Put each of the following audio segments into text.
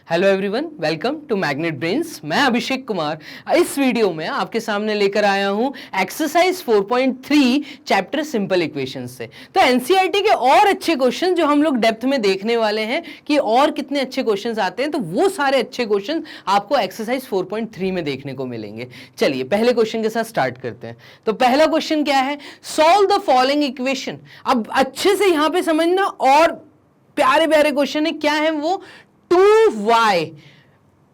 Hello everyone, welcome to Magnet Brains. मैं अभिषेक कुमार इस video में आपके सामने लेकर आया हूं एक्सरसाइज 4.3 चैप्टर सिंपल इक्वेशंस से। तो एनसीईआरटी के और अच्छे क्वेश्चन जो हम लोग डेप्थ में देखने वाले हैं कि और कितने अच्छे क्वेश्चंस आते हैं, तो वो सारे अच्छे क्वेश्चन आपको एक्सरसाइज 4.3 में देखने को मिलेंगे। चलिए पहले क्वेश्चन के साथ स्टार्ट करते हैं। तो पहला क्वेश्चन क्या है, सॉल्व द फॉलोइंग इक्वेशन। अब अच्छे से यहां पे समझना, और प्यारे प्यारे क्वेश्चन है। क्या है वो, 2y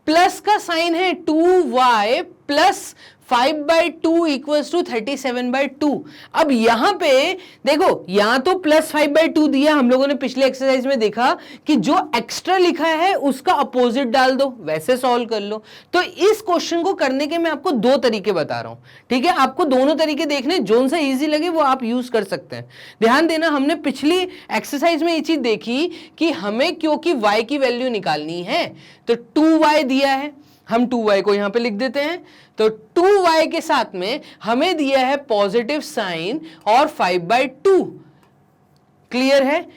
प्लस का साइन है, 2y प्लस 5/2 इक्वल्स टू 37/2। अब यहां पे देखो, यहां तो प्लस 5/2 दिया, हम लोगों ने पिछले एक्सरसाइज में देखा कि जो एक्स्ट्रा लिखा है उसका अपोजिट डाल दो, वैसे सॉल्व कर लो। तो इस क्वेश्चन को करने के मैं आपको दो तरीके बता रहा हूं, ठीक है। आपको दोनों तरीके देखने, जो सा इजी लगे वो आप यूज कर सकते हैं। ध्यान देना, हमने पिछली एक्सरसाइज में ये चीज देखी कि हमें क्योंकि y की वैल्यू निकालनी है, तो 2y दिया है, हम 2y को यहां पे लिख देते हैं। तो 2y के साथ में हमें दिया है पॉजिटिव साइन और 5/2, क्लियर है।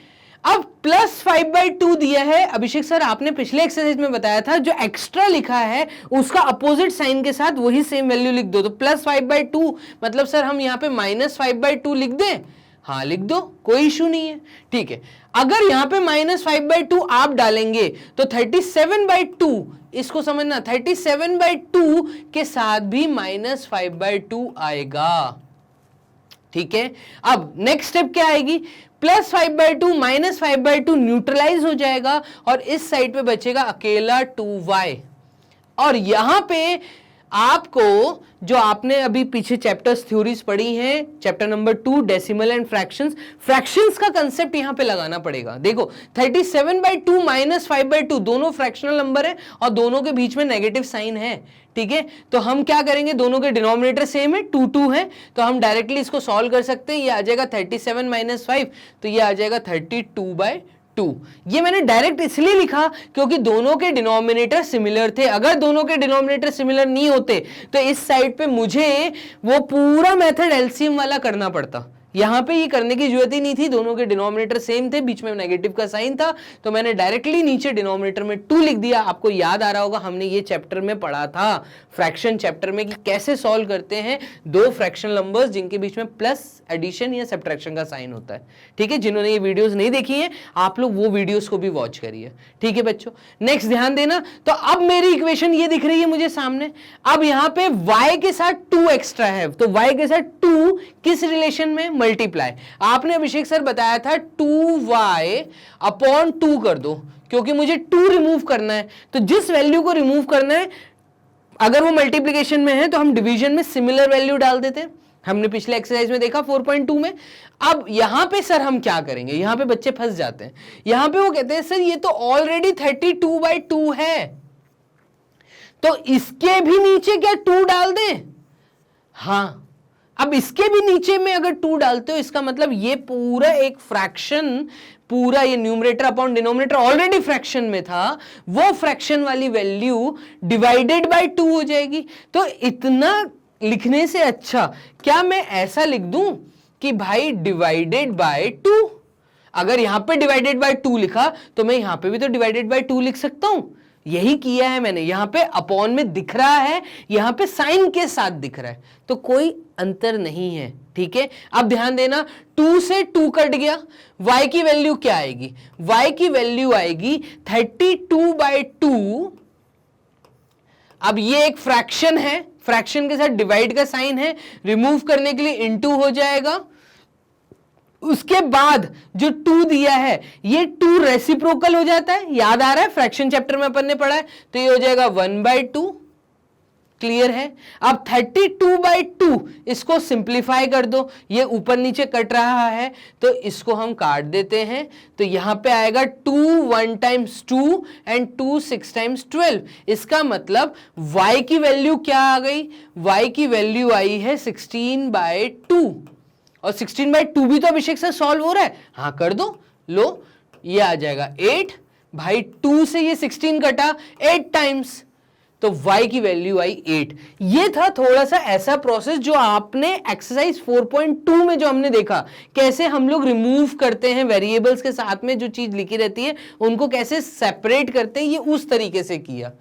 अब प्लस 5/2 दिया है। अभिषेक सर, आपने पिछले एक्सरसाइज में बताया था जो एक्स्ट्रा लिखा है उसका अपोजिट साइन के साथ वही सेम वैल्यू लिख दो। तो प्लस 5/2 मतलब सर हम यहां पे माइनस 5/2 लिख दें? हाँ लिख दो, कोई इशू नहीं है, ठीक है। अगर यहां पे माइनस 5/2 आप डालेंगे तो 37/2, इसको समझना, 37/2 के साथ भी माइनस 5/2 आएगा, ठीक है। अब नेक्स्ट स्टेप क्या आएगी, प्लस 5/2 माइनस 5/2 न्यूट्रलाइज हो जाएगा और इस साइड पे बचेगा अकेला 2y। और यहां पे आपको जो आपने अभी पीछे चैप्टर्स थ्योरीज पढ़ी हैं, chapter number 2 decimal and fractions का कंसेप्ट यहां पे लगाना पड़ेगा। देखो 37/2 माइनस 5/2 दोनों फ्रैक्शनल नंबर है और दोनों के बीच में नेगेटिव साइन है, ठीक है। तो हम क्या करेंगे, दोनों के डिनोमिनेटर सेम है, 2 है, तो हम डायरेक्टली इसको सॉल्व कर सकते हैं। ये आ जाएगा 37 माइनस 5, तो ये आ जाएगा 32/2। ये मैंने डायरेक्ट इसलिए लिखा क्योंकि दोनों के डिनोमिनेटर सिमिलर थे। अगर दोनों के डिनोमिनेटर सिमिलर नहीं होते तो इस साइड पे मुझे वो पूरा मेथड एलसीएम वाला करना पड़ता। यहां पे ये करने की जरूरत ही नहीं थी, दोनों के डिनोमिनेटर सेम थे, बीच में नेगेटिव का साइन था, तो मैंने डायरेक्टली नीचे डिनोमिनेटर में 2 लिख दिया। आपको याद आ रहा होगा, हमने ये चैप्टर में पढ़ा था, फ्रैक्शन चैप्टर में, कि कैसे सॉल्व करते हैं दो फ्रैक्शनल नंबर्स जिनके बीच में प्लस एडिशन या सब्ट्रैक्शन का साइन होता है, ठीक है। जिन्होंने ये वीडियोस नहीं देखी है, आप लोग वो वीडियोस को भी वॉच करिए, ठीक है बच्चों। नेक्स्ट ध्यान देना, तो अब मेरी इक्वेशन ये दिख रही है मुझे सामने। अब यहां पे y के साथ 2 एक्स्ट्रा है, तो y के साथ 2 किस रिलेशन में, मल्टीप्लाई। आपने अभिषेक सर बताया था 2y/2 कर दो, क्योंकि मुझे 2 रिमूव करना है। तो जिस वैल्यू को रिमूव करना है, अगर वो मल्टीप्लिकेशन में है तो हम डिवीजन में सिमिलर वैल्यू डाल देते हैं। हमने पिछले एक्सरसाइज में देखा 4.2 में। अब यहां पे सर हम क्या करेंगे, यहां पे बच्चे फंस जाते हैं। यहां पे वो कहते हैं सर ये तो ऑलरेडी 32/2 है, तो इसके भी नीचे क्या 2 डाल दें? हाँ, अब इसके भी नीचे में अगर 2 डालते हो, इसका मतलब ये पूरा एक फ्रैक्शन, पूरा ये numerator upon denominator already fraction में था, वो फ्रैक्शन वाली वैल्यू डिवाइडेड बाय 2 हो जाएगी। तो इतना लिखने से अच्छा क्या मैं ऐसा लिख दूं कि भाई डिवाइडेड बाय 2। अगर यहां पे डिवाइडेड बाय 2 लिखा तो मैं यहां पे भी तो डिवाइडेड बाय 2 लिख सकता हूं। यही किया है मैंने, यहां पे अपॉन में दिख रहा है, यहां पे साइन के साथ दिख रहा है, तो कोई अंतर नहीं है, ठीक है। अब ध्यान देना, 2 से 2 कट गया, y की वैल्यू क्या आएगी, y की वैल्यू आएगी 32/2। अब ये एक फ्रैक्शन है, फ्रैक्शन के साथ डिवाइड का साइन है, रिमूव करने के लिए इनटू हो जाएगा। उसके बाद जो 2 दिया है, ये 2 रेसिप्रोकल हो जाता है, याद आ रहा है, फ्रैक्शन चैप्टर में अपन ने पढ़ा है, तो ये हो जाएगा 1/2, क्लियर है। अब 32/2 इसको सिंप्लीफाई कर दो, ये ऊपर नीचे कट रहा है तो इसको हम काट देते हैं। तो यहां पे आएगा 2 1 टाइम्स 2 एंड 2 6 टाइम्स 12। इसका मतलब y की वैल्यू क्या आ गई, y की वैल्यू आई है 16/2। और 16/2 भी तो अभिषेक से सॉल्व हो रहा है, हाँ कर दो, लो ये आ जाएगा 8। भाई 2 से ये 16 कटा 8 टाइम्स, तो तो y की वैल्यू आई 8। ये था थोड़ा सा ऐसा प्रोसेस जो आपने एक्सरसाइज 4.2 में जो हमने देखा, कैसे हम लोग रिमूव करते हैं वेरिएबल्स के साथ में जो चीज लिखी रहती है उनको कैसे सेपरेट करते हैं, ये उस तरीके से किया।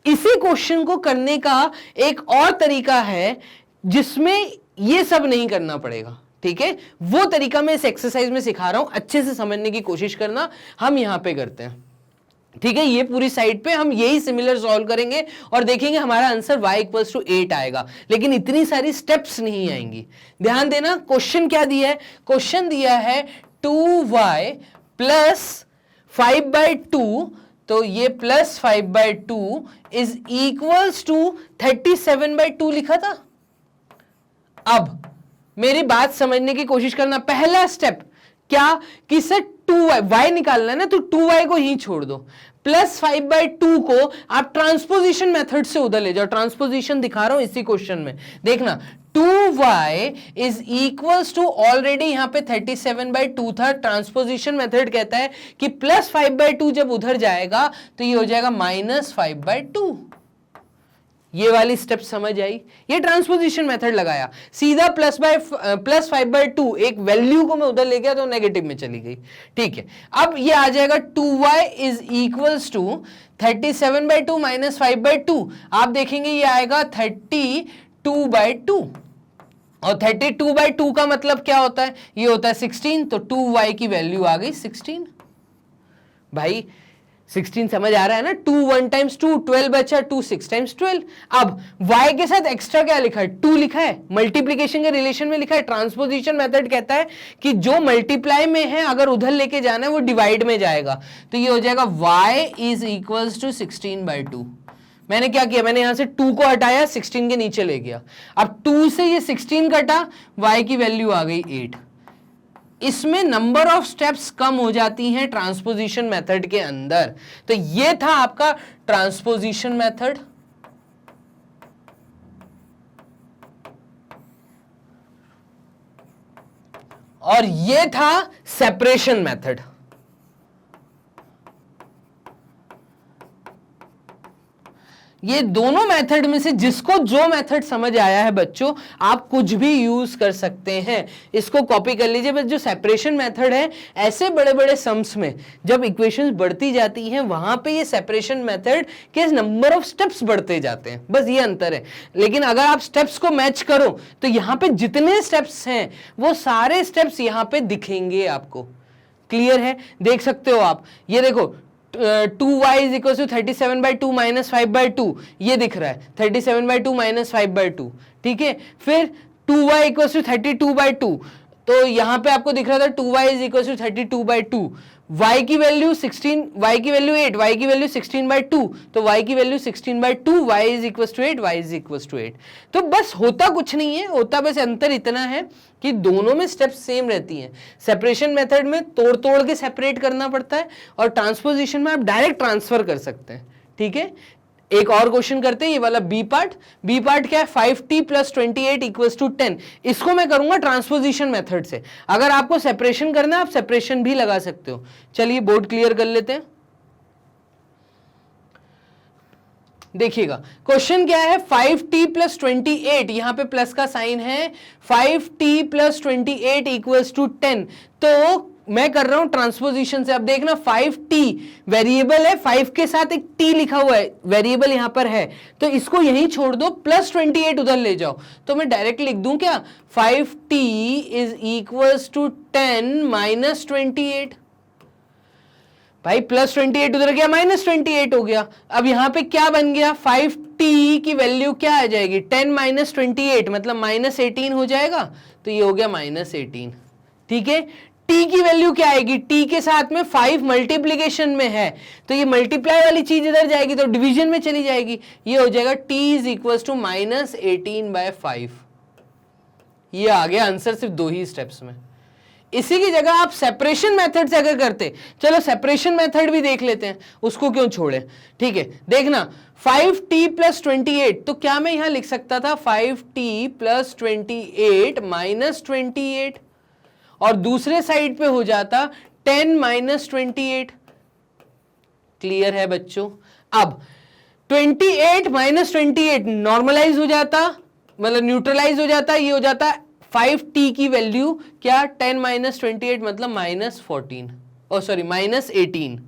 इसी क्वेश्चन को करने का एक और तरीका है जिसमें ये सब नहीं करना पड़ेगा, ठीक है? वो तरीका मैं इस एक्सरसाइज में सिखा रहा हूं, अच्छे से समझने की कोशिश करना। हम यहां पे करते हैं, ठीक है? ये पूरी साइड पे हम यही सिमिलर सॉल्व करेंगे और देखेंगे हमारा आंसर y इक्वल्स टू 8 आएगा, लेकिन इतनी सारी स्टेप्स नहीं आएंगी। ध्यान देना, क्वेश्चन क्या दिया है? क्वेश्चन दिया है 2y प्लस 5/2, तो ये प्लस 5/2 इज इक्वल्स टू 37/2 लिखा था। अब मेरी बात समझने की कोशिश करना। पहला स्टेप क्या कि सर 2y निकालना है ना, तो 2y को ही छोड़ दो। प्लस 5/2 को आप ट्रांसपोजिशन मेथड से उधर ले जाओ। ट्रांसपोजिशन दिखा रहा हूं इसी क्वेश्चन में, देखना 2y is equals to, already यहां पे 37/2 था। ट्रांसपोजिशन मेथड कहता है कि प्लस 5/2 जब उधर जाएगा तो ये हो जाएगा -5/2। ये वाली स्टेप समझ आई? ये ट्रांसपोजिशन मेथड लगाया, सीधा प्लस 5/2 एक वैल्यू को मैं उधर ले गया तो नेगेटिव में चली गई, ठीक है? अब ये आ जाएगा 2y is equals to 37/2 minus 5/2। आप देखेंगे ये आएगा 32/2, और 32/2 का मतलब क्या होता है? ये होता है 16, तो 2y की वैल्यू आ गई 16। भाई 16 समझ आ रहा है ना? 2 1 टाइम्स 2 12 बचा, 2 6 टाइम्स 12। अब y के साथ एक्स्ट्रा क्या लिखा है? 2 लिखा है, मल्टीप्लीकेशन के रिलेशन में लिखा है। ट्रांसपोजिशन मेथड कहता है कि जो मल्टीप्लाई में है अगर उधर लेके जाना है वो डिवाइड में जाएगा, तो ये हो जाएगा y इज इक्वल्स टू 16/2। मैंने क्या किया? मैंने यहां से 2 को हटाया, 16 के नीचे ले गया। अब 2 से ये 16 कटा, y की वैल्यू आ गई 8। इसमें नंबर ऑफ स्टेप्स कम हो जाती हैं ट्रांसपोजिशन मेथड के अंदर। तो ये था आपका ट्रांसपोजिशन मेथड, और ये था सेपरेशन मेथड। ये दोनों मेथड में से जिसको जो मेथड समझ आया है बच्चों, आप कुछ भी यूज कर सकते हैं, इसको कॉपी कर लीजिए। बस जो सेपरेशन मेथड है, ऐसे बड़े बड़े सम्स में जब इक्वेशंस बढ़ती जाती हैं वहां पे ये सेपरेशन मेथड के नंबर ऑफ स्टेप्स बढ़ते जाते हैं, बस ये अंतर है। लेकिन अगर आप स्टेप्स को मैच करो तो यहां पे जितने स्टेप्स हैं वो सारे स्टेप्स यहां पे दिखेंगे आपको। क्लियर है? देख सकते हो आप, ये देखो 2y is equal to 37/2 minus 5/2, ये दिख रहा है 37/2 माइनस 5/2, ठीक है? फिर 2y इक्वल टू 32/2, तो यहां पे आपको दिख रहा था 2y is equal to 32/2। y की वैल्यू 16, y की वैल्यू 8, y की वैल्यू 16/2, तो y की value 16/2, y is equal to 8, y is equal to 8। तो बस होता कुछ नहीं है, होता बस अंतर इतना है कि दोनों में स्टेप्स सेम रहती हैं। सेपरेशन मेथड में तोड़ तोड़ के सेपरेट करना पड़ता है, और ट्रांसपोजिशन में आप डायरेक्ट ट्रांसफर कर सकते हैं, ठीक है? एक और क्वेश्चन करते हैं, ये वाला बी पार्ट। बी पार्ट क्या है? 5t + 28 equals to 10। इसको मैं करूंगा ट्रांसपोजिशन मेथड से। अगर आपको सेपरेशन करना है आप सेपरेशन भी लगा सकते हो। चलिए बोर्ड क्लियर कर लेते हैं। देखिएगा क्वेश्चन क्या है, 5t + 28, यहां पे प्लस का साइन है, 5t + 28 इक्वल्स टू 10। तो मैं कर रहा हूं ट्रांसपोजिशन से। अब देखना 5t वेरिएबल है, 5 के साथ एक t लिखा हुआ है, वेरिएबल यहां पर है, तो इसको यहीं छोड़ दो, + 28 उधर ले जाओ। तो मैं डायरेक्ट लिख दूं क्या? 5t is equals to 10 minus 28। भाई + 28 उधर गया, -28 हो गया। अब यहां पे क्या बन गया? 5t की वैल्यू क्या आ जाएगी? 10 माइनस 28 मतलब -18 हो जाएगा, तो ये हो गया -18, ठीक है? t की वैल्यू क्या आएगी? t के साथ में 5 मल्टीप्लीकेशन में है, तो ये मल्टीप्लाई वाली चीज इधर जाएगी तो डिवीजन में चली जाएगी, ये हो जाएगा t इज इक्वल टू -18/5। ये आ गया आंसर सिर्फ 2 ही स्टेप्स में। इसी की जगह आप सेपरेशन मेथड से अगर करते, चलो सेपरेशन मेथड भी देख लेते हैं, उसको क्यों छोड़े, ठीक है? देखना 5t + 28, तो क्या मैं यहां लिख सकता था 5t + 28 माइनस 28, और दूसरे साइड पे हो जाता 10 - 28। क्लियर है बच्चों? अब 28 माइनस 28 नॉर्मलाइज हो जाता, मतलब न्यूट्रलाइज हो जाता, ये हो जाता 5t की वैल्यू क्या 10 माइनस 28 मतलब माइनस 14, ओ सॉरी माइनस 18,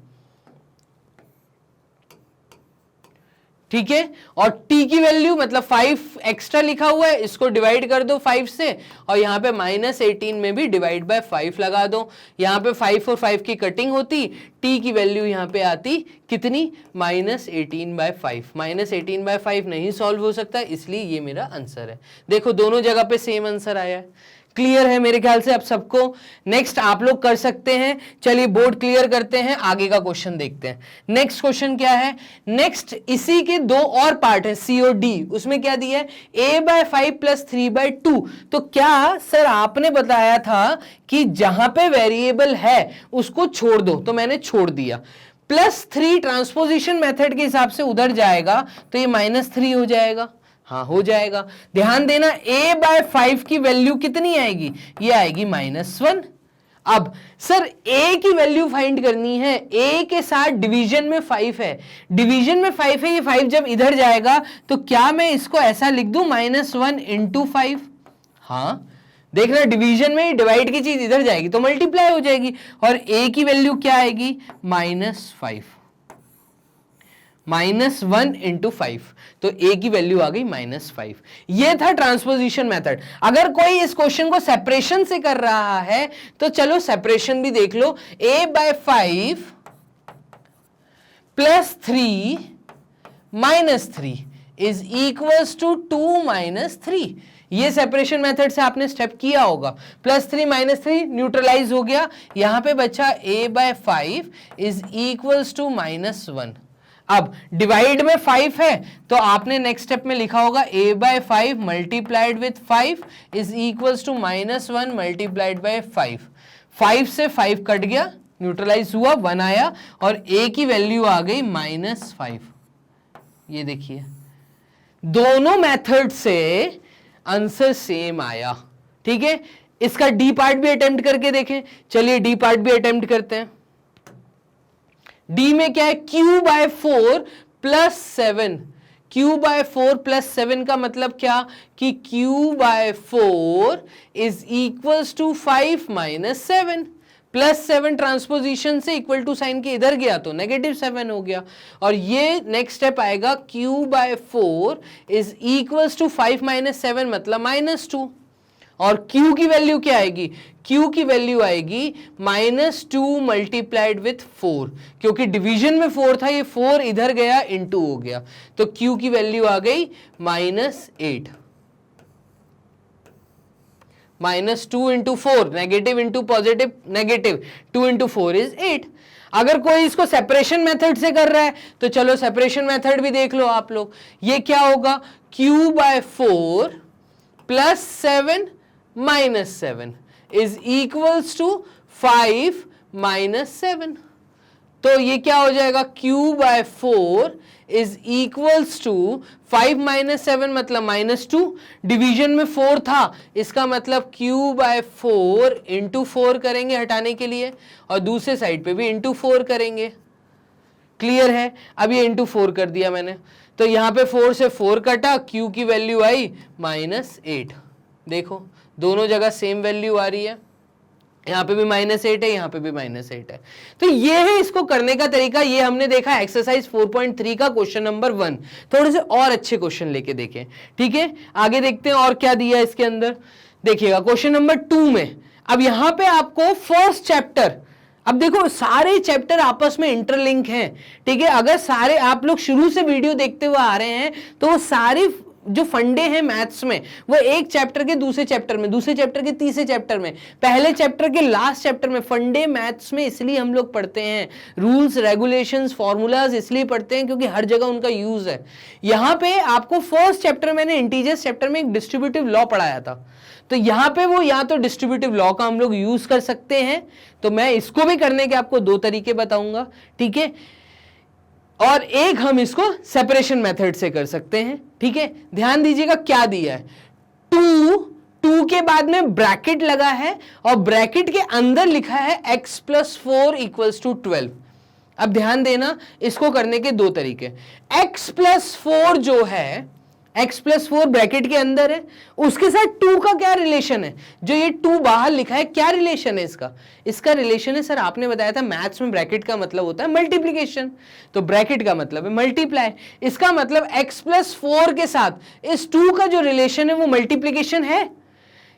ठीक है। और t की वैल्यू मतलब 5 एक्स्ट्रा लिखा हुआ है, इसको डिवाइड कर दो 5 से, और यहां पे माइनस 18 में भी डिवाइड बाय 5 लगा दो, यहां पे 5 और 5 की कटिंग होती, t की वैल्यू यहां पे आती कितनी माइनस 18/5। माइनस 18/5 नहीं सॉल्व हो सकता, इसलिए ये मेरा आंसर है। देखो दोनों जगह पे सेम आंसर आया है। क्लियर है मेरे ख्याल से अब सबको। नेक्स्ट आप लोग कर सकते हैं। चलिए बोर्ड क्लियर करते हैं, आगे का क्वेश्चन देखते हैं। नेक्स्ट क्वेश्चन क्या है, नेक्स्ट इसी के दो और पार्ट है सी और डी, उसमें क्या दिया है a/5 प्लस 3/2। तो क्या सर आपने बताया था कि जहां पे वेरिएबल है उसको छोड़ दो, तो मैंने छोड़ दिया। +3 ट्रांसपोजिशन मेथड के हिसाब से उधर जाएगा तो ये -3 हो जाएगा। हाँ हो जाएगा। ध्यान देना a/5 की वैल्यू कितनी आएगी, ये आएगी -1। अब सर a की वैल्यू फाइंड करनी है, a के साथ डिवीजन में 5 है, डिवीजन में 5 है, ये 5 जब इधर जाएगा तो क्या मैं इसको ऐसा लिख दूं -1 इंटू 5। हाँ देखना डिवीजन में डिवाइड की चीज इधर जाएगी तो मल्टीप्लाई हो जाएगी, और a की वैल्यू क्या आएगी -5, -1 इंटू 5, तो a की वैल्यू आ गई -5। ये था ट्रांसपोजिशन मेथड। अगर कोई इस क्वेश्चन को सेपरेशन से कर रहा है तो चलो सेपरेशन भी देख लो, a/5 plus 3 -3 is equals to 2 - 3। ये सेपरेशन मेथड से आपने स्टेप किया होगा। +3 -3 न्यूट्रलाइज हो गया, यहां पे बचा a/5 इज इक्वल्स टू -1। अब डिवाइड में 5 है तो आपने नेक्स्ट स्टेप में लिखा होगा a/5 multiplied with 5 is equals to -1 multiplied by 5। 5 से 5 कट गया, न्यूट्रलाइज हुआ, 1 आया, और a की वैल्यू आ गई -5। ये देखिए दोनों मेथड से आंसर सेम आया, ठीक है। इसका डी पार्ट भी अटेम्प्ट करके देखें। चलिए डी पार्ट भी अटेम्प्ट करते हैं। डी में क्या है q/4 प्लस 7। q/4 प्लस 7 का मतलब क्या कि q/4 is equals to 5 - 7। +7 transposition से इक्वल टू साइन के इधर गया तो -7 हो गया, और ये नेक्स्ट स्टेप आएगा q/4 इज इक्वल्स टू 5 - 7 मतलब -2। और q की वैल्यू क्या आएगी, q की वैल्यू आएगी -2 मल्टीप्लाइड विथ 4, क्योंकि डिवीजन में 4 था, ये 4 इधर गया इंटू हो गया, तो q की वैल्यू आ गई -8। -2 into 4 negative into positive negative, 2 into 4 is 8। अगर कोई इसको सेपरेशन मेथड से कर रहा है तो चलो सेपरेशन मेथड भी देख लो आप लोग। ये क्या होगा q/4 plus 7 -7 is equals to 5 - 7। तो ये क्या हो जाएगा q/4 इज इक्वल्स टू 5 - 7 मतलब -2। डिवीजन में 4 था, इसका मतलब q/4 इंटू 4 करेंगे हटाने के लिए, और दूसरे साइड पे भी इंटू 4 करेंगे। क्लियर है। अब ये इंटू 4 कर दिया मैंने, तो यहां पे 4 से 4 कटा, q की वैल्यू आई -8। देखो दोनों जगह सेम वैल्यू आ रही है, यहां पे भी -8 है, यहां पे भी -8 है। तो ये है इसको करने का तरीका। ये हमने देखा एक्सरसाइज 4.3 का क्वेश्चन नंबर 1। थोड़े से और अच्छे क्वेश्चन लेके देखें, ठीक है। आगे देखते हैं और क्या दिया इसके अंदर। देखिएगा क्वेश्चन नंबर 2 में, अब यहां पे आपको फर्स्ट चैप्टर, अब देखो सारे चैप्टर आपस में इंटरलिंक हैं, ठीक है। अगर सारे आप लोग शुरू से वीडियो देखते हुए आ रहे हैं तो वो सारी जो फंडे हैं मैथ्स में वो एक चैप्टर के दूसरे चैप्टर में, दूसरे चैप्टर के तीसरे चैप्टर में, पहले चैप्टर के लास्ट चैप्टर में। फंडे मैथ्स में इसलिए हम लोग पढ़ते हैं, रूल्स रेगुलेशंस फॉर्मूलाज इसलिए पढ़ते हैं क्योंकि हर जगह उनका यूज है। यहां पे आपको फर्स्ट चैप्टर मैंने इंटीजर्स चैप्टर में एक डिस्ट्रीब्यूटिव लॉ पढ़ाया था, तो यहां पे वो या तो डिस्ट्रीब्यूटिव लॉ का हम लोग यूज कर सकते हैं, तो मैं इसको भी करने के आपको 2 तरीके बताऊंगा, ठीक है। और एक हम इसको सेपरेशन मेथड से कर सकते हैं, ठीक है। ध्यान दीजिएगा क्या दिया है, 2 के बाद में ब्रैकेट लगा है और ब्रैकेट के अंदर लिखा है x + 4 = 12। अब ध्यान देना, इसको करने के दो तरीके। x+4 जो है, x+4 ब्रैकेट के अंदर है, उसके साथ 2 का क्या रिलेशन है? जो ये 2 बाहर लिखा है, क्या रिलेशन है इसका? इसका रिलेशन है सर, आपने बताया था मैथ्स में ब्रैकेट का मतलब होता है मल्टीप्लीकेशन, तो ब्रैकेट का मतलब है मल्टीप्लाई। इसका मतलब x+4 के साथ इस 2 का जो रिलेशन है वो मल्टीप्लीकेशन है।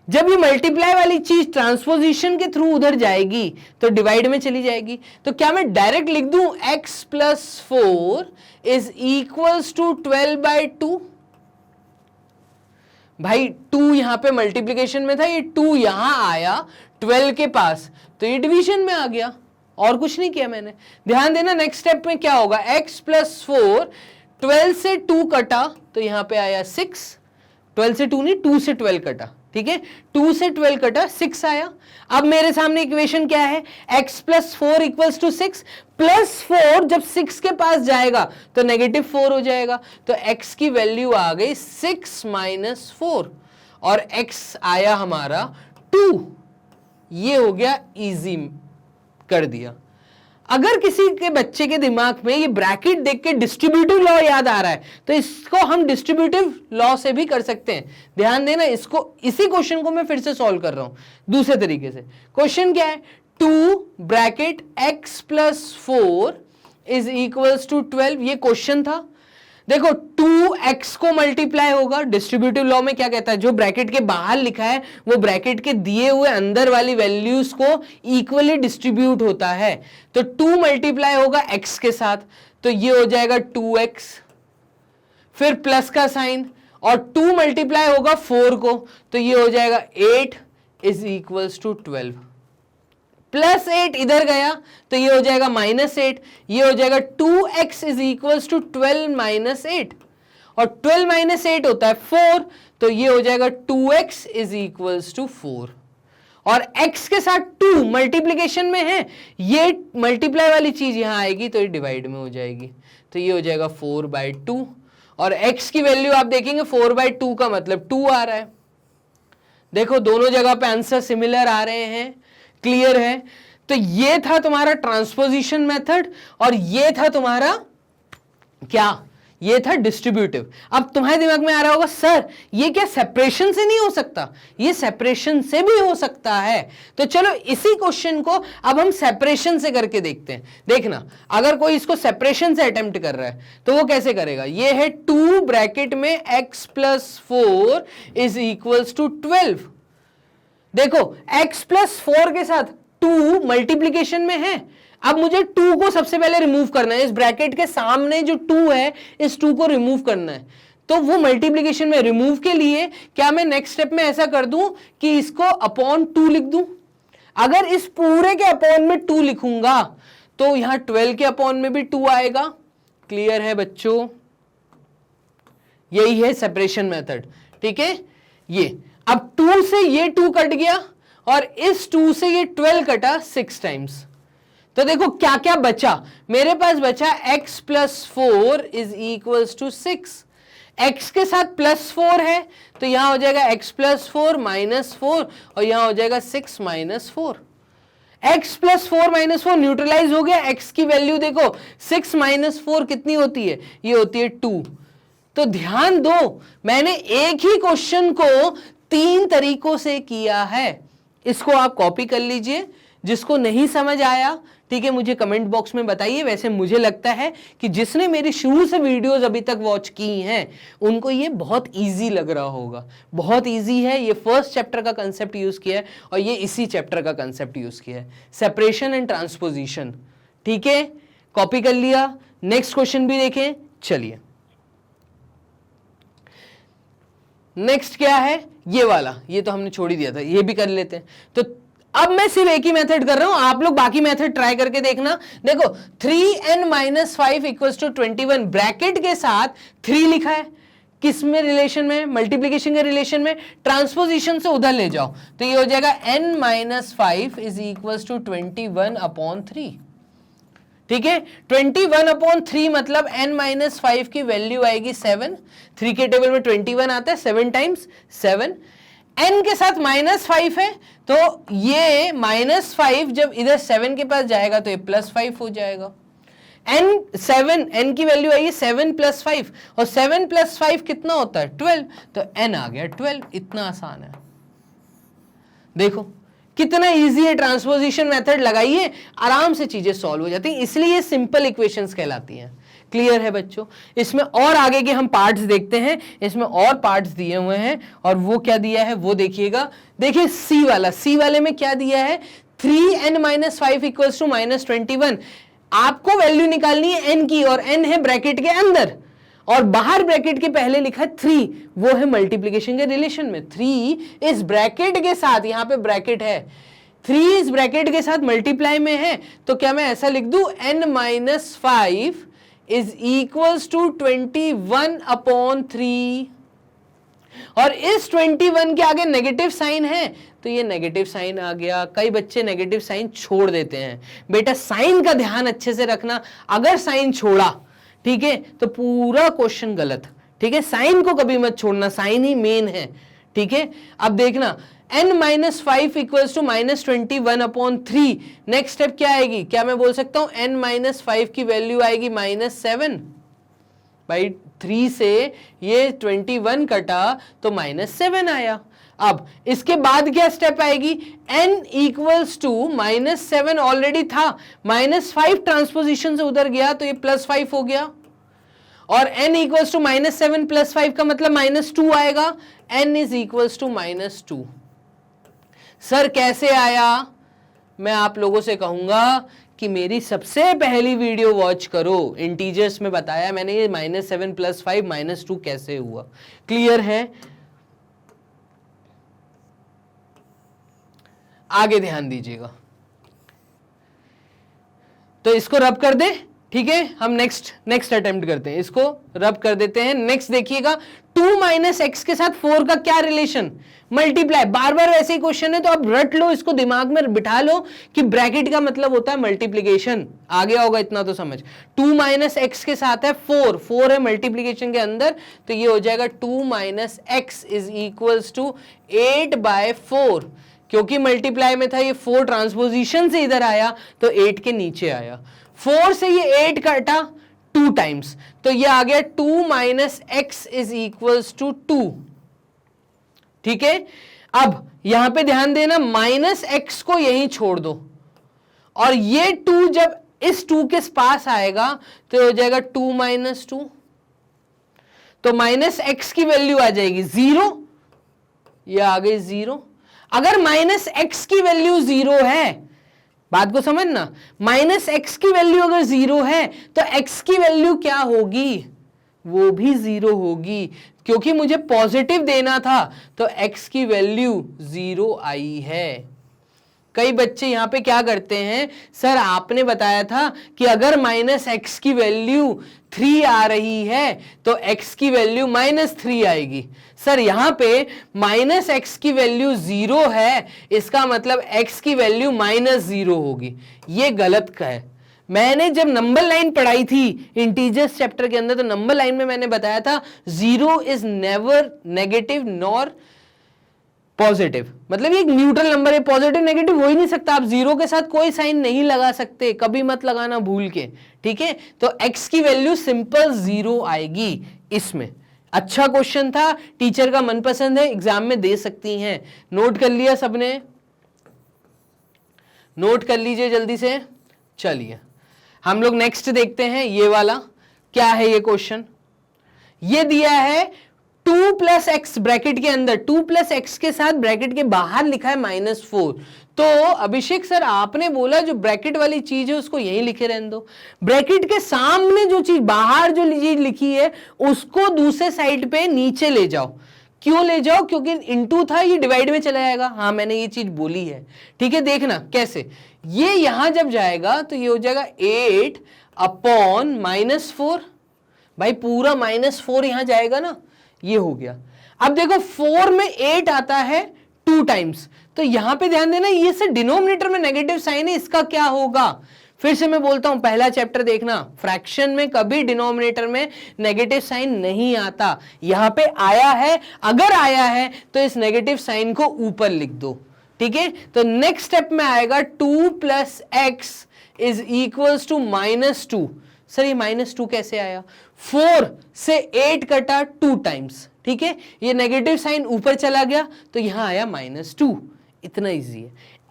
जब ये मल्टीप्लाई वाली चीज ट्रांसपोजिशन के थ्रू उधर जाएगी तो डिवाइड में चली जाएगी। तो क्या मैं डायरेक्ट लिख दूं x+4 इज इक्वल्स टू 12/2? भाई 2 यहां पे मल्टीप्लीकेशन में था, ये 2 यहां आया 12 के पास, तो ये डिवीजन में आ गया, और कुछ नहीं किया मैंने। ध्यान देना नेक्स्ट स्टेप में क्या होगा, x+4 12 से 2 कटा तो यहां पे आया 6, 12 से 2 नहीं, 2 से 12 कटा, ठीक है, 2 से 12 कटा 6 आया। अब मेरे सामने इक्वेशन क्या है, x+4 इक्वल्स टू 6, +4 जब 6 के पास जाएगा तो -4 हो जाएगा, तो x की वैल्यू आ गई 6 - 4 और x आया हमारा 2। ये हो गया, इजी कर दिया। अगर किसी के बच्चे के दिमाग में ये ब्रैकेट देख के डिस्ट्रीब्यूटिव लॉ याद आ रहा है तो इसको हम डिस्ट्रीब्यूटिव लॉ से भी कर सकते हैं। ध्यान देना, इसको, इसी क्वेश्चन को मैं फिर से सॉल्व कर रहा हूं दूसरे तरीके से। क्वेश्चन क्या है, 2 bracket x+4 is equals to 12, ये क्वेश्चन था। देखो 2x को मल्टीप्लाई होगा, डिस्ट्रीब्यूटिव लॉ में क्या कहता है, जो ब्रैकेट के बाहर लिखा है वो ब्रैकेट के दिए हुए अंदर वाली वैल्यूज को इक्वली डिस्ट्रीब्यूट होता है। तो 2 मल्टीप्लाई होगा x के साथ, तो ये हो जाएगा 2x, फिर प्लस का साइन, और 2 मल्टीप्लाई होगा 4 को, तो ये हो जाएगा 8 इज इक्वल्स टू 12, +8 इधर गया तो ये हो जाएगा -8, ये हो जाएगा 2x इज इक्वल्स टू 12 - 8, और 12 - 8 होता है 4, तो ये हो जाएगा 2x इज इक्वल्स टू 4, और x के साथ 2 मल्टीप्लीकेशन में है, ये मल्टीप्लाई वाली चीज यहां आएगी तो ये डिवाइड में हो जाएगी, तो ये हो जाएगा 4/2, और x की वैल्यू आप देखेंगे 4/2 का मतलब 2 आ रहा है। देखो दोनों जगह पे आंसर सिमिलर आ रहे हैं, क्लियर है। तो ये था तुम्हारा ट्रांसपोजिशन मेथड, और ये था तुम्हारा क्या, ये था डिस्ट्रीब्यूटिव। अब तुम्हारे दिमाग में आ रहा होगा सर ये क्या सेपरेशन से नहीं हो सकता? ये सेपरेशन से भी हो सकता है। तो चलो इसी क्वेश्चन को अब हम सेपरेशन से करके देखते हैं। देखना, अगर कोई इसको सेपरेशन से अटेम्प्ट कर रहा है तो वो कैसे करेगा। ये है 2 ब्रैकेट में x+4 इज इक्वल्स टू 12। देखो x+4 के साथ 2 मल्टीप्लीकेशन में है, अब मुझे 2 को सबसे पहले रिमूव करना है, इस ब्रैकेट के सामने जो 2 है इस 2 को रिमूव करना है। तो वो मल्टीप्लीकेशन में रिमूव के लिए क्या मैं नेक्स्ट स्टेप में ऐसा कर दूं कि इसको अपॉन 2 लिख दूं। अगर इस पूरे के अपॉन में 2 लिखूंगा तो यहां 12 के अपॉन में भी 2 आएगा। क्लियर है बच्चों, यही है सेपरेशन मेथड, ठीक है। ये अब 2 से ये 2 कट गया और इस 2 से ये 12 कटा 6 टाइम्स। तो देखो क्या क्या बचा, मेरे पास बचा x+4 is equals to 6। x के साथ +4 है तो यहां हो जाएगा x+4 -4, और यहां हो जाएगा 6 - 4। x+4 -4 न्यूट्रलाइज हो गया। x की वैल्यू देखो 6 - 4 कितनी होती है, ये होती है 2। तो ध्यान दो, मैंने एक ही क्वेश्चन को 3 तरीकों से किया है। इसको आप कॉपी कर लीजिए, जिसको नहीं समझ आया ठीक है मुझे कमेंट बॉक्स में बताइए। वैसे मुझे लगता है कि जिसने मेरी शुरू से वीडियोस अभी तक वॉच की हैं उनको ये बहुत इजी लग रहा होगा। बहुत इजी है, ये फर्स्ट चैप्टर का कंसेप्ट यूज किया है और ये इसी चैप्टर का कंसेप्ट यूज किया है, सेपरेशन एंड ट्रांसपोजिशन। ठीक है, कॉपी कर लिया। नेक्स्ट क्वेश्चन भी देखें, चलिए नेक्स्ट क्या है, ये वाला, ये तो हमने छोड़ ही दिया था, ये भी कर लेते हैं। तो अब मैं सिर्फ एक ही मेथड कर रहा हूं, आप लोग बाकी मेथड ट्राई करके देखना। देखो 3n - 5 = 21, ब्रैकेट के साथ 3 लिखा है, किस में रिलेशन में, मल्टीप्लीकेशन के रिलेशन में। ट्रांसपोजिशन से उधर ले जाओ तो ये हो जाएगा n - 5 = 21/3। ठीक है, 21/3 मतलब n - 5 की वैल्यू आएगी 7। 3 के टेबल में 21 आता है, 7 टाइम्स 7। n के साथ -5 है तो ये -5 जब इधर 7 के पास जाएगा तो ये +5 हो जाएगा। n की वैल्यू आई है 7 + 5 और 7 + 5 कितना होता है 12, तो n आ गया 12। इतना आसान है, देखो कितना इजी है। ट्रांसपोजिशन मेथड लगाइए, आराम से चीजें सॉल्व हो जाती हैं, इसलिए सिंपल इक्वेशंस कहलाती हैं। क्लियर है बच्चों? इसमें और आगे के हम पार्ट्स देखते हैं, इसमें और पार्ट्स दिए हुए हैं और वो क्या दिया है वो देखिएगा। देखिए सी वाले में क्या दिया है 3n - 5 = -21। आपको वैल्यू निकालनी है n की और n है ब्रैकेट के अंदर और बाहर ब्रैकेट के पहले लिखा है 3, वो है मल्टीप्लिकेशन के रिलेशन में। 3 इस ब्रैकेट के साथ, यहां पे ब्रैकेट है, 3 इस ब्रैकेट के साथ मल्टीप्लाई में है, तो क्या मैं ऐसा लिख दूं n - 5 = 21/3 और इस 21 के आगे नेगेटिव साइन है तो ये नेगेटिव साइन आ गया। कई बच्चे नेगेटिव साइन छोड़ देते हैं, बेटा साइन का ध्यान अच्छे से रखना, अगर साइन छोड़ा ठीक है तो पूरा क्वेश्चन गलत। ठीक है, साइन को कभी मत छोड़ना, साइन ही मेन है। ठीक है, अब देखना n - 5 = -21/3। नेक्स्ट स्टेप क्या आएगी, क्या मैं बोल सकता हूं n - 5 की वैल्यू आएगी -7 भाई 3 से ये 21 कटा तो -7 आया। अब इसके बाद क्या स्टेप आएगी, n = -7 ऑलरेडी था, -5 ट्रांसपोजिशन से उधर गया तो ये +5 हो गया और n = -7 + 5 का मतलब -2 आएगा। n = -2। सर कैसे आया? मैं आप लोगों से कहूंगा कि मेरी सबसे पहली वीडियो वॉच करो, इंटीजर्स में बताया मैंने ये -7 + 5 -2 कैसे हुआ। क्लियर है? आगे ध्यान दीजिएगा, तो इसको रब कर दे। ठीक है, हम नेक्स्ट अटेम्प्ट करते हैं, इसको रब कर देते हैं। नेक्स्ट देखिएगा 2 - x के साथ 4 का क्या रिलेशन, मल्टीप्लाई। बार बार ऐसे ही क्वेश्चन है तो अब रट लो, इसको दिमाग में बिठा लो कि ब्रैकेट का मतलब होता है मल्टीप्लीकेशन। आ गया होगा इतना तो समझ। 2 - x के साथ है 4 है मल्टीप्लीकेशन के अंदर, तो ये हो जाएगा 2 - x = 8/4। क्योंकि मल्टीप्लाई में था, ये 4 ट्रांसपोजिशन से इधर आया तो 8 के नीचे आया। 4 से ये 8 कटा 2 टाइम्स, तो ये आ गया 2 - x = 2। ठीक है, अब यहां पे ध्यान देना, -x को यहीं छोड़ दो और ये 2 जब इस 2 के पास आएगा तो हो जाएगा 2 - 2, तो -x की वैल्यू आ जाएगी 0, ये आ गई 0। अगर -x की वैल्यू 0 है, बात को समझना, -x की वैल्यू अगर 0 है तो x की वैल्यू क्या होगी, वो भी 0 होगी, क्योंकि मुझे पॉजिटिव देना था तो x की वैल्यू 0 आई है। कई बच्चे यहां पे क्या करते हैं, सर आपने बताया था कि अगर -x की वैल्यू 3 आ रही है तो x की वैल्यू -3 आएगी। सर यहां पे -x की वैल्यू 0 है, इसका मतलब x की वैल्यू -0 होगी। ये गलत है। मैंने जब नंबर लाइन पढ़ाई थी इंटीजर्स चैप्टर के अंदर, तो नंबर लाइन में मैंने बताया था 0 is never negative nor positive, मतलब ये एक न्यूट्रल नंबर है, पॉजिटिव नेगेटिव हो ही नहीं सकता। आप 0 के साथ कोई साइन नहीं लगा सकते, कभी मत लगाना भूल के। ठीक है, तो x की वैल्यू सिंपल 0 आएगी इसमें। अच्छा क्वेश्चन था, टीचर का मनपसंद है, एग्जाम में दे सकती हैं। नोट कर लिया सबने? नोट कर लीजिए जल्दी से। चलिए हम लोग नेक्स्ट देखते हैं, ये वाला क्या है। ये क्वेश्चन ये दिया है 2 + x ब्रैकेट के अंदर, 2 + x के साथ ब्रैकेट के बाहर लिखा है -4। तो अभिषेक सर आपने बोला जो ब्रैकेट वाली चीज है उसको यहीं लिखे रहने दो, ब्रैकेट के सामने जो चीज बाहर जो चीज लिखी है उसको दूसरे साइड पे नीचे ले जाओ। क्यों ले जाओ? क्योंकि इनटू था, ये डिवाइड में चला जाएगा। हाँ मैंने ये चीज बोली है। ठीक है, देखना कैसे, ये यहां जब जाएगा तो ये हो जाएगा 8/-4। भाई पूरा -4 यहां जाएगा ना, ये हो गया। अब देखो 4 में 8 आता है 2 टाइम्स, तो यहां पे ध्यान देना, ये से डिनोमिनेटर में नेगेटिव साइन है, इसका क्या होगा। फिर से मैं बोलता हूं, पहला चैप्टर देखना, फ्रैक्शन में कभी डिनोमिनेटर में नेगेटिव साइन नहीं आता। यहां पे आया है, अगर आया है तो इस नेगेटिव साइन को ऊपर लिख दो। ठीक है, तो नेक्स्ट स्टेप में आएगा 2 + x = -2। सर ये -2 कैसे आया? 4 से 8 कटा 2 टाइम्स, ठीक है, ये नेगेटिव साइन ऊपर चला गया तो यहां आया -2, इतना इजी है।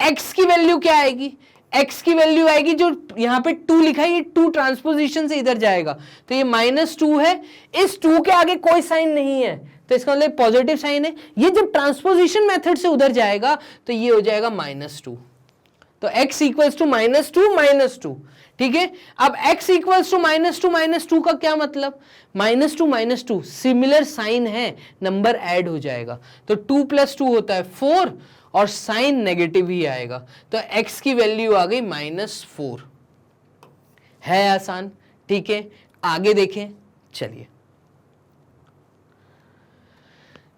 x की वैल्यू क्या आएगी? x की वैल्यू आएगी जो यहां पे 2 लिखा है, ये 2 ट्रांसपोजिशन से इधर जाएगा तो ये -2 है, इस 2 के आगे कोई साइन नहीं है तो इसका मतलब पॉजिटिव साइन है, ये जब ट्रांसपोजिशन मेथड से उधर जाएगा तो ये हो जाएगा -2, तो x इक्वल्स टू -2, ठीक है। अब x इक्वल्स टू -2 का क्या मतलब? -2 सिमिलर साइन है, नंबर ऐड हो जाएगा तो 2 + 2 होता है 4 और साइन नेगेटिव ही आएगा तो x की वैल्यू आ गई -4। है आसान, ठीक है। आगे देखें, चलिए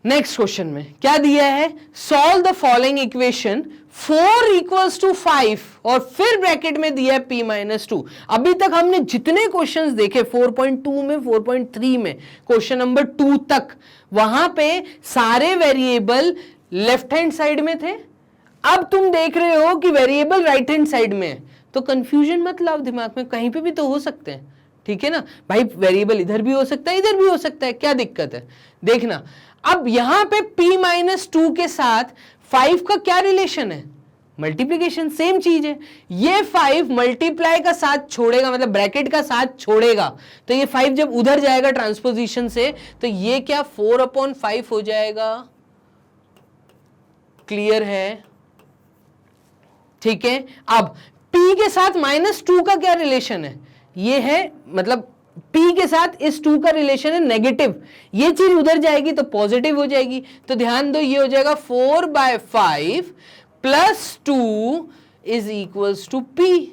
नेक्स्ट क्वेश्चन में क्या दिया है? सॉल्व द फॉलोइंग इक्वेशन 4 = 5 और फिर ब्रैकेट में दिया है p-2। अभी तक हमने जितने क्वेश्चंस देखे 4.2 में, 4.3 में, क्वेश्चन नंबर 2 तक, वहां पे सारे वेरिएबल लेफ्ट हैंड साइड में थे। अब तुम देख रहे हो कि वेरिएबल राइट हैंड साइड में है तो कंफ्यूजन मत लाओ दिमाग में, कहीं पे भी तो हो सकते हैं, ठीक है ना भाई। वेरिएबल इधर भी हो सकता है, इधर भी हो सकता है, क्या दिक्कत है? देखना, अब यहां पे p-2 के साथ 5 का क्या रिलेशन है? मल्टीप्लीकेशन, सेम चीज है। ये 5 मल्टीप्लाई का साथ छोड़ेगा, मतलब ब्रैकेट का साथ छोड़ेगा तो ये 5 जब उधर जाएगा ट्रांसपोजिशन से तो ये क्या 4/5 हो जाएगा। क्लियर है? ठीक है। अब p के साथ -2 का क्या रिलेशन है? ये है, मतलब p के साथ इस 2 का रिलेशन है नेगेटिव, ये चीज उधर जाएगी तो पॉजिटिव हो जाएगी तो ध्यान दो ये हो जाएगा 4/5 + 2 = p।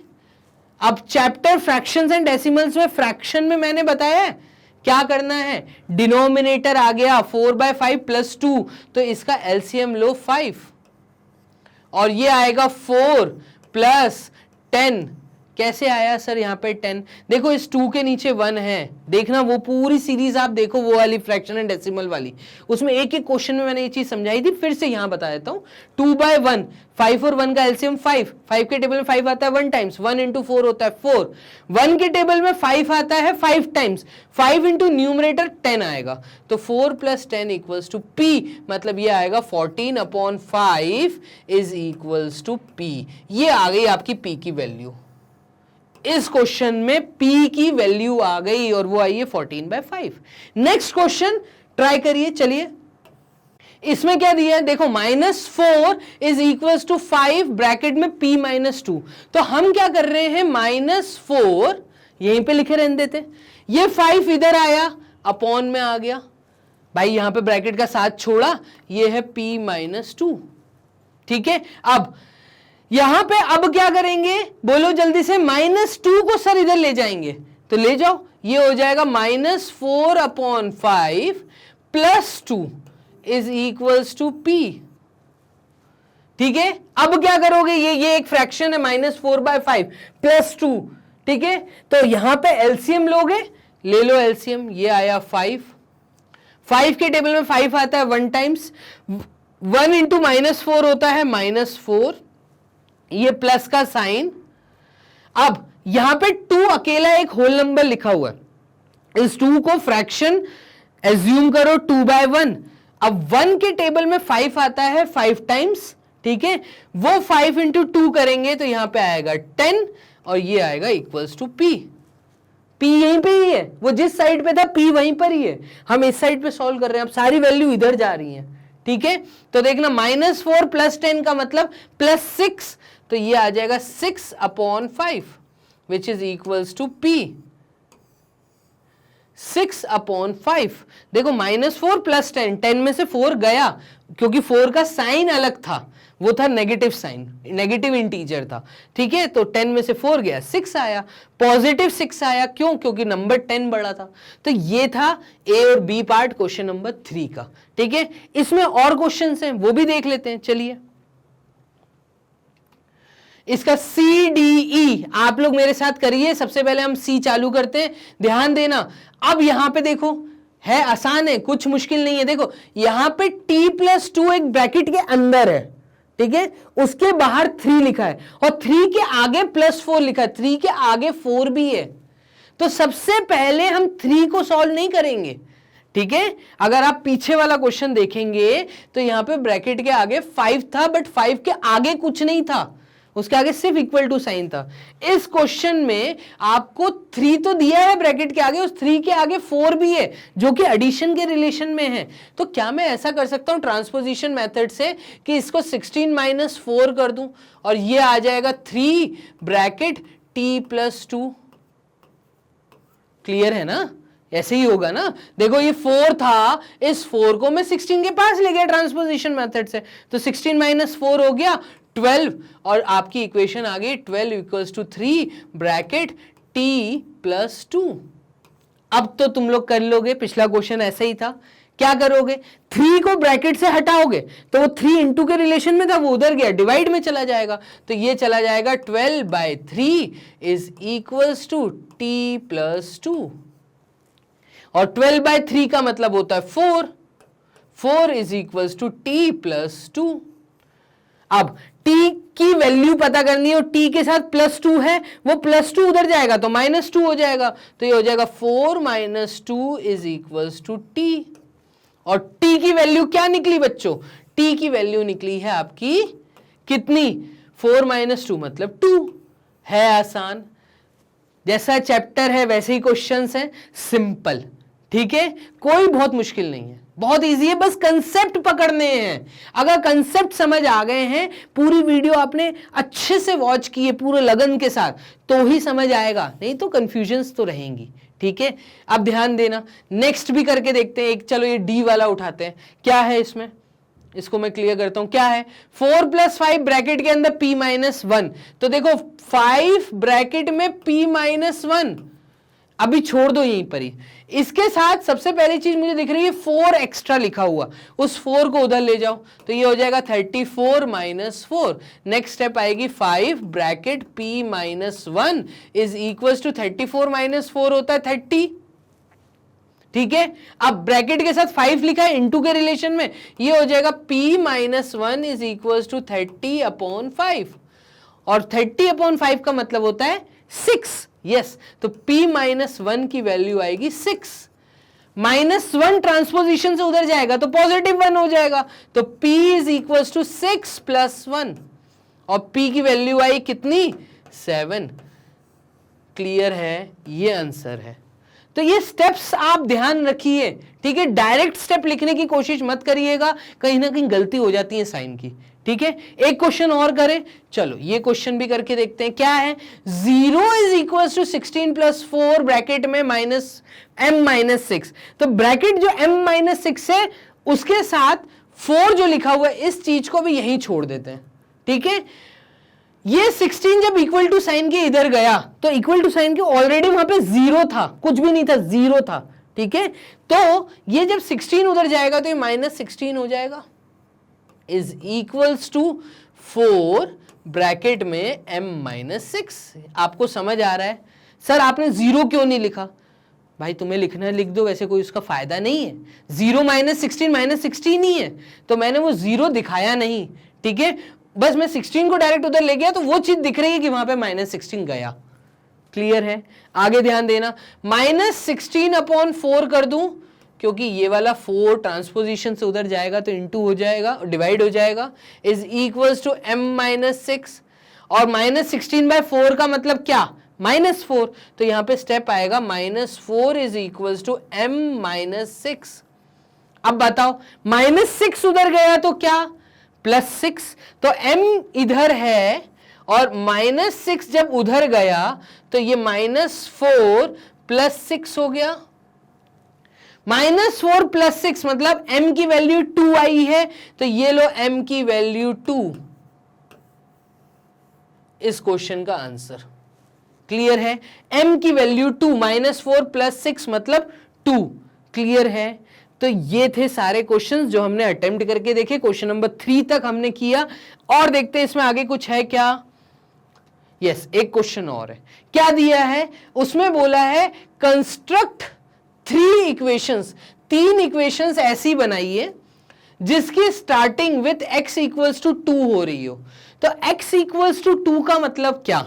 अब चैप्टर फ्रैक्शंस एंड डेसिमल्स में फ्रैक्शन में मैंने बताया है क्या करना है, डिनोमिनेटर आ गया 4/5 + 2 तो इसका एलसीएम लो 5 और ये आएगा 4 + 10। कैसे आया सर यहाँ पे 10? देखो इस 2 के नीचे 1 है, देखना वो पूरी सीरीज आप देखो, वो वाली फ्रैक्शन एंड डेसिमल वाली, उसमें एक एक क्वेश्चन में मैंने ये चीज समझाई थी, फिर से यहाँ बता देता हूँ। 2/1, 5 और 1 का एलसीएम 5, 5 के टेबल में 5 आता है 1 टाइम्स, 1 × 4 होता है 4, 1 के टेबल में 5 आता है 5 टाइम्स, 5 × न्यूमरेटर 10 आएगा तो 4 + 10 = p, मतलब ये आएगा 14/5 = p। ये आ गई आपकी p की वैल्यू। इस क्वेश्चन में p की वैल्यू आ गई और वो आई है 14/5। नेक्स्ट क्वेश्चन ट्राई करिए, चलिए। इसमें क्या दिया है? देखो -4 = 5 ब्रैकेट में p-2, तो हम क्या कर रहे हैं, -4 यहीं पे लिखे रहने देते, ये 5 इधर आया अपॉन में आ गया भाई, यहां पे ब्रैकेट का साथ छोड़ा, ये है p-2, ठीक है। अब यहां पे अब क्या करेंगे, बोलो जल्दी से, -2 को सर इधर ले जाएंगे तो ले जाओ, ये हो जाएगा -4/5 + 2 = p, ठीक है। अब क्या करोगे, ये एक फ्रैक्शन है -4/5 + 2, ठीक है, तो यहां पे एलसीएम लोगे, ले लो एलसीएम, ये आया 5, 5 के टेबल में 5 आता है 1 टाइम्स, 1 × -4 होता है -4, ये प्लस का साइन। अब यहां पे 2 अकेला एक होल नंबर लिखा हुआ है, इस 2 को फ्रैक्शन एज्यूम करो 2/1, अब 1 के टेबल में 5 आता है 5 टाइम्स, ठीक है, वो 5 × 2 करेंगे तो यहां पे आएगा 10 और ये आएगा = p। p यहीं पे ही है, वो जिस साइड पे था p वहीं पर ही है, हम इस साइड पे सॉल्व कर रहे हैं, अब सारी वैल्यू इधर जा रही है, ठीक है। तो देखना -4 + 10 का मतलब +6, तो ये आ जाएगा 6/5 = p। 6/5, देखो -4 + 10, 10 में से 4 गया क्योंकि 4 का साइन अलग था, वो था नेगेटिव साइन, नेगेटिव इंटीजर था, ठीक है, तो 10 में से 4 गया, 6 आया, +6 आया, क्यों? क्योंकि नंबर 10 बड़ा था। तो ये था ए और बी पार्ट क्वेश्चन नंबर 3 का, ठीक है। इसमें और क्वेश्चंस हैं, वो भी देख लेते हैं, चलिए। इसका CDE आप लोग मेरे साथ करिए, सबसे पहले हम C चालू करते हैं, ध्यान देना। अब यहां पे देखो, है आसान है, कुछ मुश्किल नहीं है। देखो यहां पे t+2 एक ब्रैकेट के अंदर है, ठीक है, उसके बाहर 3 लिखा है और 3 के आगे +4 लिखा है, 3 के आगे 4 भी है, तो सबसे पहले हम 3 को सॉल्व नहीं करेंगे, ठीक है। अगर आप पीछे वाला क्वेश्चन देखेंगे तो यहां पे ब्रैकेट के आगे 5 था, बट 5 के आगे कुछ नहीं था, उसके आगे सिर्फ इक्वल टू साइन था। इस क्वेश्चन में आपको 3 तो दिया है ब्रैकेट के आगे, उस 3 के आगे 4 भी है जो कि एडिशन के रिलेशन में है। तो क्या मैं ऐसा कर सकता हूं ट्रांसपोजिशन मेथड से कि इसको 16 - 4 कर दूं और ये आ जाएगा 3 ब्रैकेट t + 2। क्लियर है ना? ऐसे ही होगा ना। देखो ये 4 था, इस 4 को मैं 16 के पास ले गया ट्रांसपोजिशन मेथड से, तो 16 - 4 हो गया 12 और आपकी इक्वेशन आ गई 12 = 3 ब्रैकेट t + 2। अब तो तुम लोग कर लोगे, पिछला क्वेश्चन ऐसे ही था। क्या करोगे? 3 को ब्रैकेट से हटाओगे तो वो 3 इंटू के रिलेशन में था, वो उधर गया, डिवाइड में चला जाएगा, तो ये चला जाएगा 12/3 = t + 2। और 12/3 का मतलब होता है 4 = t + 2। अब t की वैल्यू पता करनी है और t के साथ +2 है, वो +2 उधर जाएगा तो -2 हो जाएगा, तो ये हो जाएगा 4 - 2 = t। और t की वैल्यू क्या निकली बच्चों? t की वैल्यू निकली है आपकी कितनी? 4 - 2 मतलब 2। है आसान, जैसा चैप्टर है वैसे ही क्वेश्चंस हैं, सिंपल, ठीक है, कोई बहुत मुश्किल नहीं है, बहुत इजी है, बस कंसेप्ट पकड़ने हैं। अगर कंसेप्ट समझ आ गए हैं, पूरी वीडियो आपने अच्छे से वॉच की है पूरे लगन के साथ, तो ही समझ आएगा, नहीं तो कंफ्यूजन्स तो रहेंगी, ठीक है। अब ध्यान देना, नेक्स्ट भी करके देखते हैं। एक चलो ये डी वाला उठाते हैं, क्या है इसमें, इसको मैं क्लियर करता हूं। क्या है? 4 + 5 ब्रैकेट के अंदर p - 1। तो देखो 5 ब्रैकेट में p - 1, अभी छोड़ दो यहीं पर ही। इसके साथ सबसे पहली चीज मुझे दिख रही है 4 एक्स्ट्रा लिखा हुआ, उस 4 को उधर ले जाओ तो ये हो जाएगा 34 - 4। नेक्स्ट स्टेप आएगी 5 ब्रैकेट p - 1 = 34 - 4 होता है 30, ठीक है। अब ब्रैकेट के साथ 5 लिखा है इनटू के रिलेशन में, ये हो जाएगा p - 1 = 30/5 और 30/5 का मतलब होता है 6। यस, तो p - 1 की वैल्यू आएगी 6। -1 ट्रांसपोजिशन से उधर जाएगा तो +1 हो जाएगा, तो p = 6 + 1 और p की वैल्यू आई कितनी? 7। क्लियर है? ये आंसर है। तो ये स्टेप्स आप ध्यान रखिए, ठीक है। डायरेक्ट स्टेप लिखने की कोशिश मत करिएगा, कहीं ना कहीं गलती हो जाती है साइन की, ठीक है। एक क्वेश्चन और करें, चलो ये क्वेश्चन भी करके देखते हैं। क्या है? 0 = 16 + 4 ब्रैकेट में -m - 6। तो ब्रैकेट जो m - 6 है उसके साथ 4 जो लिखा हुआ है इस चीज को भी यहीं छोड़ देते हैं, ठीक है। ये 16 जब इक्वल टू साइन के इधर गया तो इक्वल टू साइन के ऑलरेडी वहां पे 0 था, कुछ भी नहीं था, 0 था, ठीक है। तो ये जब 16 उधर जाएगा तो ये -16 हो जाएगा, = 4 ब्रैकेट में m - 6। आपको समझ आ रहा है? सर आपने 0 क्यों नहीं लिखा? भाई तुम्हें लिखना है लिख दो, वैसे कोई उसका फायदा नहीं है। 0 - 16 -16 ही है, तो मैंने वो 0 दिखाया नहीं, ठीक है। बस मैं 16 को डायरेक्ट उधर ले गया तो वो चीज दिख रही है कि वहां पे -16 गया। क्लियर है? आगे ध्यान देना, -16/4 कर दूं क्योंकि ये वाला 4 ट्रांसपोजिशन से उधर जाएगा तो इंटू हो जाएगा, डिवाइड हो जाएगा, = m - 6 और -16/4 का मतलब क्या? -4। तो यहां पे स्टेप आएगा -4 = m - 6। अब बताओ -6 उधर गया तो क्या? +6। तो m इधर है और -6 जब उधर गया तो ये -4 + 6 हो गया। -4 + 6 मतलब m की वैल्यू 2 आई है, तो ये लो m की वैल्यू 2, इस क्वेश्चन का आंसर। क्लियर है? m की वैल्यू 2, -4 + 6 मतलब 2। क्लियर है? तो ये थे सारे क्वेश्चंस जो हमने अटेम्प्ट करके देखे। क्वेश्चन नंबर 3 तक हमने किया और देखते हैं इसमें आगे कुछ है क्या। यस, एक क्वेश्चन और है। क्या दिया है उसमें? बोला है कंस्ट्रक्ट 3 इक्वेशंस, 3 इक्वेशंस ऐसी बनाइए जिसकी स्टार्टिंग विथ x = 2 हो रही हो। तो x = 2 का मतलब क्या?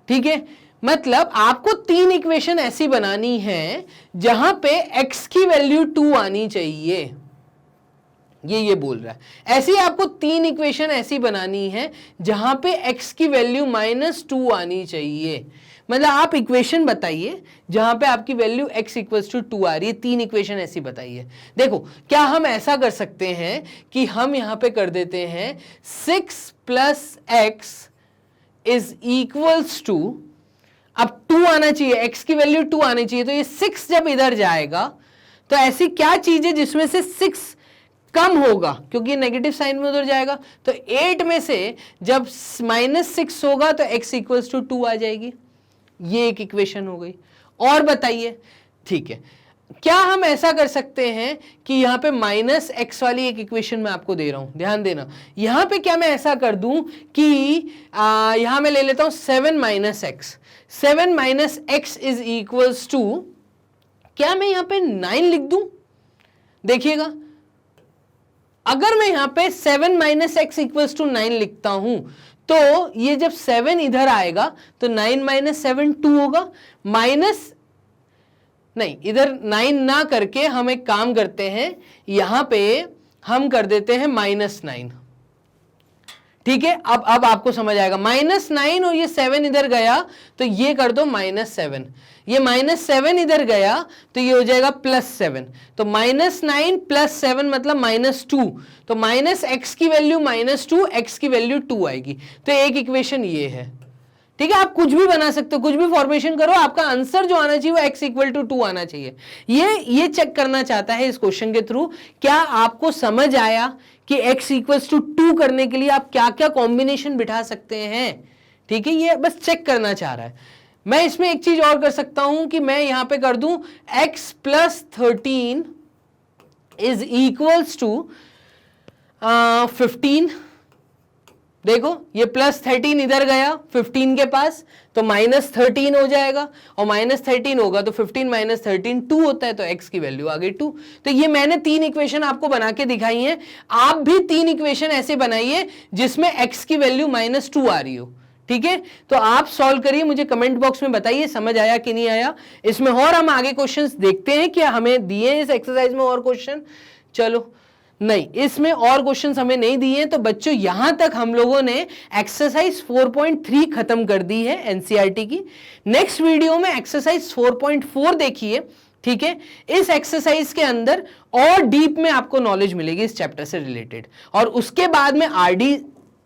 ठीक है, मतलब आपको 3 इक्वेशन ऐसी बनानी है जहां पे x की वैल्यू 2 आनी चाहिए, ये बोल रहा है। ऐसी आपको 3 इक्वेशन ऐसी बनानी है जहां पे x की वैल्यू -2 आनी चाहिए। मतलब आप इक्वेशन बताइए जहां पे आपकी वैल्यू x इक्वल्स टू 2 आ रही है, 3 इक्वेशन ऐसी बताइए। देखो क्या हम ऐसा कर सकते हैं कि हम यहां पे कर देते हैं 6 + x इज इक्वल्स टू, अब 2 आना चाहिए, x की वैल्यू 2 आनी चाहिए, तो ये 6 जब इधर जाएगा तो ऐसी क्या चीज है जिसमें से 6 कम होगा, क्योंकि नेगेटिव साइन में उधर जाएगा। तो 8 में से जब -6 होगा तो x इक्वल्स टू 2 आ जाएगी। ये एक इक्वेशन हो गई। और बताइए, ठीक है, क्या हम ऐसा कर सकते हैं कि यहां पे -x वाली एक इक्वेशन मैं आपको दे रहा हूं, ध्यान देना। यहां पे क्या मैं ऐसा कर दूं कि यहां मैं ले लेता हूं 7 - x, 7 - x is equals to, क्या मैं यहां पे 9 लिख दूं? देखिएगा, अगर मैं यहां पे 7 - x इक्वल्स टू 9 लिखता हूं तो ये जब 7 इधर आएगा तो 9 - 7 2 होगा, नहीं, इधर 9 ना करके हम एक काम करते हैं, यहां पे हम कर देते हैं -9। ठीक है, अब आपको समझ आएगा। -9 और ये 7 इधर गया तो ये कर दो -7, ये -7 इधर गया तो ये हो जाएगा +7, तो -9 + 7 मतलब -2, तो -x की वैल्यू -2, x की वैल्यू 2 आएगी। तो एक इक्वेशन ये है। ठीक है, आप कुछ भी बना सकते हो, कुछ भी फॉर्मेशन करो, आपका आंसर जो आना चाहिए वो x = 2 आना चाहिए। ये चेक करना चाहता है इस क्वेश्चन के थ्रू। क्या आपको समझ आया कि x = 2 करने के लिए आप क्या क्या कॉम्बिनेशन बिठा सकते हैं? ठीक है, ये बस चेक करना चाह रहा है। मैं इसमें एक चीज और कर सकता हूं कि मैं यहां पे कर दूं x + 13 इज इक्वल्स टू 15। देखो ये +13 इधर गया 15 के पास तो -13 हो जाएगा, और -13 होगा तो 15 - 13 2 होता है, तो x की वैल्यू आ गई 2। तो ये मैंने 3 इक्वेशन आपको बना के दिखाई हैं। आप भी 3 इक्वेशन ऐसे बनाइए जिसमें x की वैल्यू -2 आ रही हो। ठीक है, तो आप सॉल्व करिए, मुझे कमेंट बॉक्स में बताइए समझ आया कि नहीं आया। इसमें और हम आगे क्वेश्चंस देखते हैं, क्या हमें दिए इस एक्सरसाइज में और क्वेश्चन? चलो, नहीं, इसमें और क्वेश्चंस हमें नहीं दिए। तो बच्चों यहां तक हम लोगों ने एक्सरसाइज 4.3 खत्म कर दी है एनसीईआरटी की। नेक्स्ट वीडियो में एक्सरसाइज 4.4 देखिए। ठीक है, इस एक्सरसाइज के अंदर और डीप में आपको नॉलेज मिलेगी इस चैप्टर से रिलेटेड, और उसके बाद में आरडी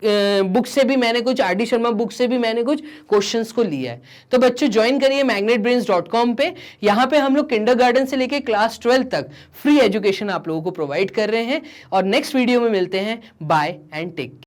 बुक से भी मैंने कुछ, आरडी शर्मा बुक से भी मैंने कुछ क्वेश्चंस को लिया है। तो बच्चों ज्वाइन करिए magnetbrains.com पे। यहाँ पे हम लोग किंडरगार्टन से लेके क्लास 12 तक फ्री एजुकेशन आप लोगों को प्रोवाइड कर रहे हैं। और नेक्स्ट वीडियो में मिलते हैं। Bye and take.